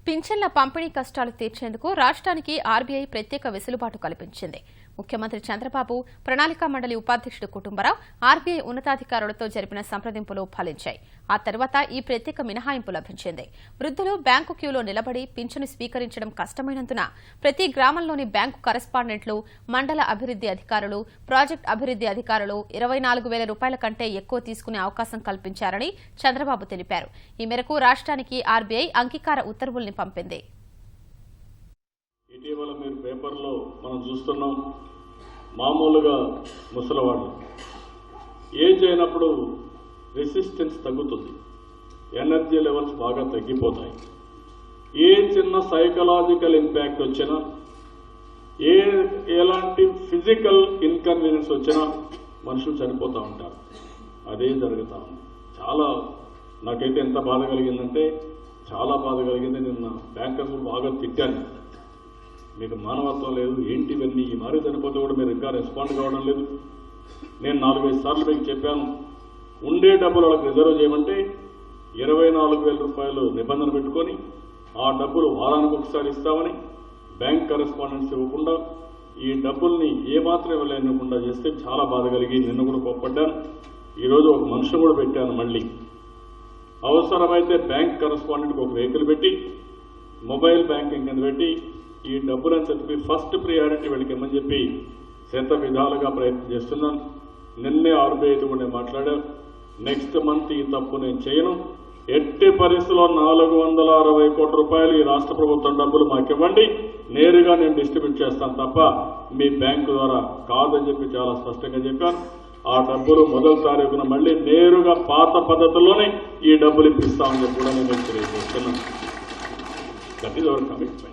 పింఛన్ల పంపిణీ కష్టాలు తీర్చేందుకు రాష్ట్రానికి ఆర్బీఐ ప్రత్యేక వెసులుబాటు కల్పించింది. ముఖ్యమంత్రి చంద్రబాబు, ప్రణాళికా మండలి ఉపాధ్యక్షుడు కుటుంబరావు ఆర్బీఐ ఉన్నతాధికారులతో జరిపిన సంప్రదింపులు ఫలించాయి. ఆ తర్వాత ఈ ప్రత్యేక మినహాయింపు లభించింది. వృద్ధులు బ్యాంకు క్యూలో నిలబడి పింఛను స్వీకరించడం కష్టమైనందున ప్రతి గ్రామంలోని బ్యాంకు కరెస్పాండెంట్లు, మండల అభివృద్ది అధికారులు, ప్రాజెక్టు అభివృద్ది అధికారులు 24,000 రూపాయల కంటే ఎక్కువ తీసుకునే అవకాశం కల్పించారని చంద్రబాబు తెలిపారు. ఈ మేరకు రాష్ట్రానికి ఆర్బీఐ అంగీకార ఉత్తర్వుల్ని పంపింది. ఇటీవల మీరు పేపర్లో మనం చూస్తున్నాం, మామూలుగా ముసలివాళ్ళు ఏజ్ అయినప్పుడు రెసిస్టెన్స్ తగ్గుతుంది, ఎనర్జీ లెవెల్స్ బాగా తగ్గిపోతాయి. ఏ చిన్న సైకలాజికల్ ఇంపాక్ట్ వచ్చినా, ఎలాంటి ఫిజికల్ ఇన్కన్వీనియన్స్ వచ్చినా మనుషులు చనిపోతూ ఉంటారు. అదే జరుగుతూ ఉంది. చాలా నాకైతే ఎంత బాధ కలిగిందంటే చాలా బాధ కలిగింది. నిన్న బ్యాంకర్స్ బాగా తిట్టాను, మీకు మానవత్వం లేదు, ఏంటి ఇవన్నీ, ఈ మారి చనిపోతే కూడా మీరు ఇంకా రెస్పాండ్ కావడం లేదు. నేను 4-5 సార్లు మీకు చెప్పాను, ఉండే డబ్బులు వాళ్ళకి రిజర్వ్ చేయమంటే 24,000 రూపాయలు నిబంధన పెట్టుకొని ఆ డబ్బులు వారానికి ఒకసారి ఇస్తామని బ్యాంక్ కరెస్పాండెన్స్ ఇవ్వకుండా ఈ డబ్బుల్ని ఏమాత్రం ఇవ్వలేకుండా చేస్తే చాలా బాధ కలిగి నిన్న కూడా కోప్పడ్డాను. ఈరోజు ఒక మనుషులు కూడా పెట్టాను. మళ్ళీ అవసరమైతే బ్యాంక్ కరెస్పాండెంట్కి ఒక వెహికల్ పెట్టి మొబైల్ బ్యాంకింగ్ కింద పెట్టి ఈ డబ్బులని చెప్పి ఫస్ట్ ప్రియారిటీ వీళ్ళకి ఇమ్మని చెప్పి శత విధాలుగా ప్రయత్నం చేస్తున్నాను. నిన్నే ఆర్బీఐతో కూడా మాట్లాడాను, నెక్స్ట్ మంత్ ఈ తప్పు నేను చేయను, ఎట్టి పరిస్థితుల్లో 460 కోట్ల రూపాయలు ఈ రాష్ట్ర ప్రభుత్వం డబ్బులు మాకు ఇవ్వండి, నేరుగా నేను డిస్ట్రిబ్యూట్ చేస్తాను తప్ప మీ బ్యాంకు ద్వారా కాదని చెప్పి చాలా స్పష్టంగా చెప్పాను. ఆ డబ్బులు మొదటి తారీఖున మళ్ళీ నేరుగా పాత పద్ధతిలోనే ఈ డబ్బులు ఇప్పిస్తామని చెప్పి కూడా నేను తెలియజేస్తున్నాను. That is our commitment.